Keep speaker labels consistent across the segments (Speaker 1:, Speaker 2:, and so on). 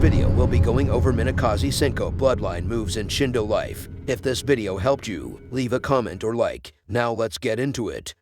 Speaker 1: video, we'll be going over Minakaze Senko bloodline moves in Shindo Life. If this video helped you, leave a comment or like. Now let's get into it.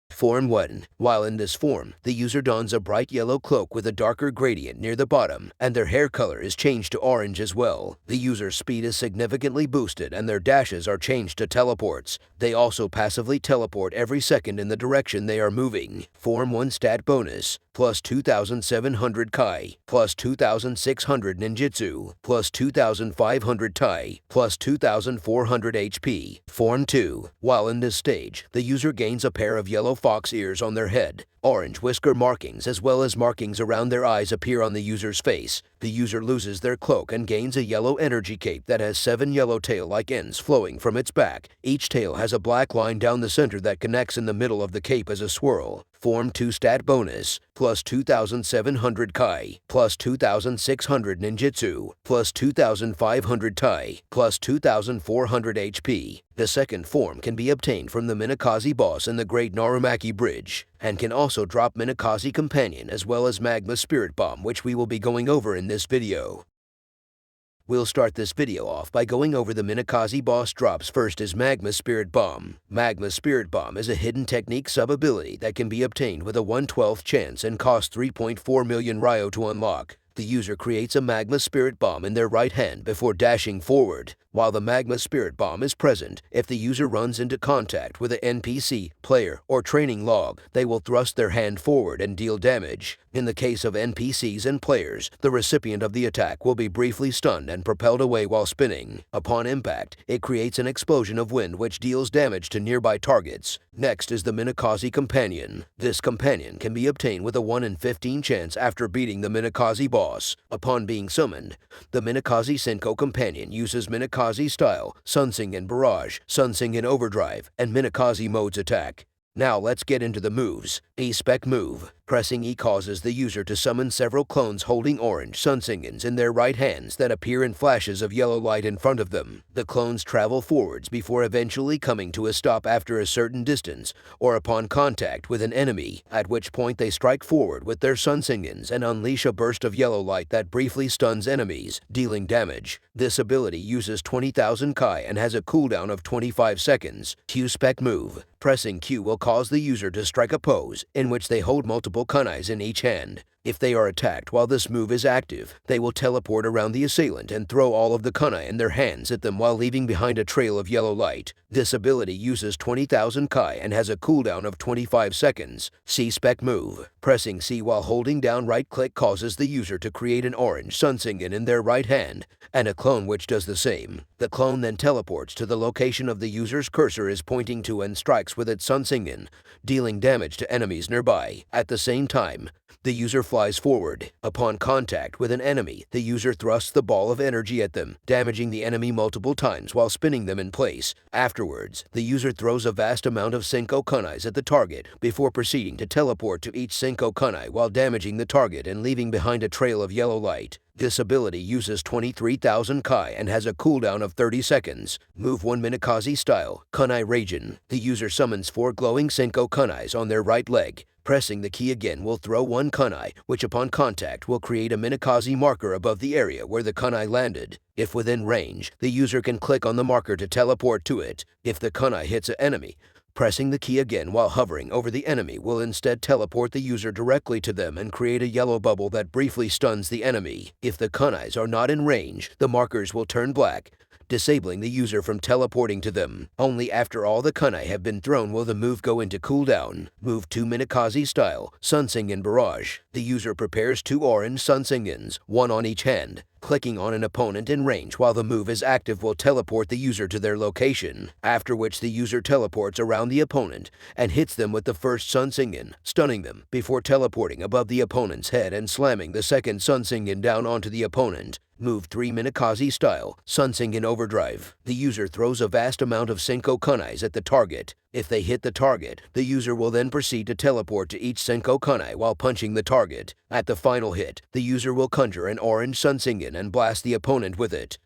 Speaker 1: Form 1. While in this form, the user dons a bright yellow cloak with a darker gradient near the bottom, and their hair color is changed to orange as well. The user's speed is significantly boosted and their dashes are changed to teleports. They also passively teleport every second in the direction they are moving. Form 1 stat bonus: plus 2,700 Kai, plus 2,600 ninjutsu, plus 2,500 Tai, plus 2,400 HP. Form 2. While in this stage, the user gains a pair of yellow fox ears on their head. Orange whisker markings as well as markings around their eyes appear on the user's face. The user loses their cloak and gains a yellow energy cape that has 7 yellow tail-like ends flowing from its back. Each tail has a black line down the center that connects in the middle of the cape as a swirl. Form 2 stat bonus: plus 2,700 Kai, plus 2,600 ninjutsu, plus 2,500 Tai, plus 2,400 HP. The second form can be obtained from the Minakaze boss in the Great Narumaki Bridge, and can also drop Minakaze Companion as well as Magma Spirit Bomb, which we will be going over in this video. We'll start this video off by going over the Minakaze boss drops. First is Magma Spirit Bomb. Magma Spirit Bomb is a hidden technique sub-ability that can be obtained with a 1/12th chance and costs 3.4 million Ryo to unlock. The user creates a Magma Spirit Bomb in their right hand before dashing forward. While the Magma Spirit Bomb is present, if the user runs into contact with an NPC, player, or training log, they will thrust their hand forward and deal damage. In the case of NPCs and players, the recipient of the attack will be briefly stunned and propelled away while spinning. Upon impact, it creates an explosion of wind which deals damage to nearby targets. Next is the Minakaze Companion. This companion can be obtained with a 1 in 15 chance after beating the Minakaze boss. Upon being summoned, the Minakaze Senko Companion uses Minakaze style, Sunsingen Barrage, Sunsingen Overdrive, and Minakaze modes attack. Now let's get into the moves. E-Spec move. Pressing E causes the user to summon several clones holding orange Sunsingens in their right hands that appear in flashes of yellow light in front of them. The clones travel forwards before eventually coming to a stop after a certain distance or upon contact with an enemy, at which point they strike forward with their Sunsingens and unleash a burst of yellow light that briefly stuns enemies, dealing damage. This ability uses 20,000 Kai and has a cooldown of 25 seconds. Q-Spec move. Pressing Q will cause the user to strike a pose in which they hold multiple kunais in each hand. If they are attacked while this move is active, they will teleport around the assailant and throw all of the kunai in their hands at them while leaving behind a trail of yellow light. This ability uses 20,000 Kai and has a cooldown of 25 seconds. C-Spec move. Pressing C while holding down right-click causes the user to create an orange Sunsingen in their right hand, and a clone which does the same. The clone then teleports to the location of the user's cursor is pointing to and strikes with its Sunsingen, dealing damage to enemies nearby. At the same time, the user flies forward. Upon contact with an enemy, the user thrusts the ball of energy at them, damaging the enemy multiple times while spinning them in place. Afterwards, the user throws a vast amount of Senko kunais at the target before proceeding to teleport to each Senko kunai while damaging the target and leaving behind a trail of yellow light. This ability uses 23,000 Kai and has a cooldown of 30 seconds. Move 1 Minakaze style, Kunai Ragin. The user summons 4 glowing Senko kunais on their right leg. Pressing the key again will throw 1 kunai, which upon contact will create a Minakaze marker above the area where the kunai landed. If within range, the user can click on the marker to teleport to it. If the kunai hits an enemy, pressing the key again while hovering over the enemy will instead teleport the user directly to them and create a yellow bubble that briefly stuns the enemy. If the kunais are not in range, the markers will turn black, disabling the user from teleporting to them. Only after all the kunai have been thrown will the move go into cooldown. Move 2 Minakaze style, Sunsingen Barrage. The user prepares 2 orange Sunsingens, 1 on each hand. Clicking on an opponent in range while the move is active will teleport the user to their location, after which the user teleports around the opponent and hits them with the first Sunsingen, stunning them, before teleporting above the opponent's head and slamming the second Sunsingen down onto the opponent. Move 3 Minakaze style, Sunsingen Overdrive. The user throws a vast amount of Senko kunais at the target. If they hit the target, the user will then proceed to teleport to each Senko kunai while punching the target. At the final hit, the user will conjure an orange Sunsingen and blast the opponent with it.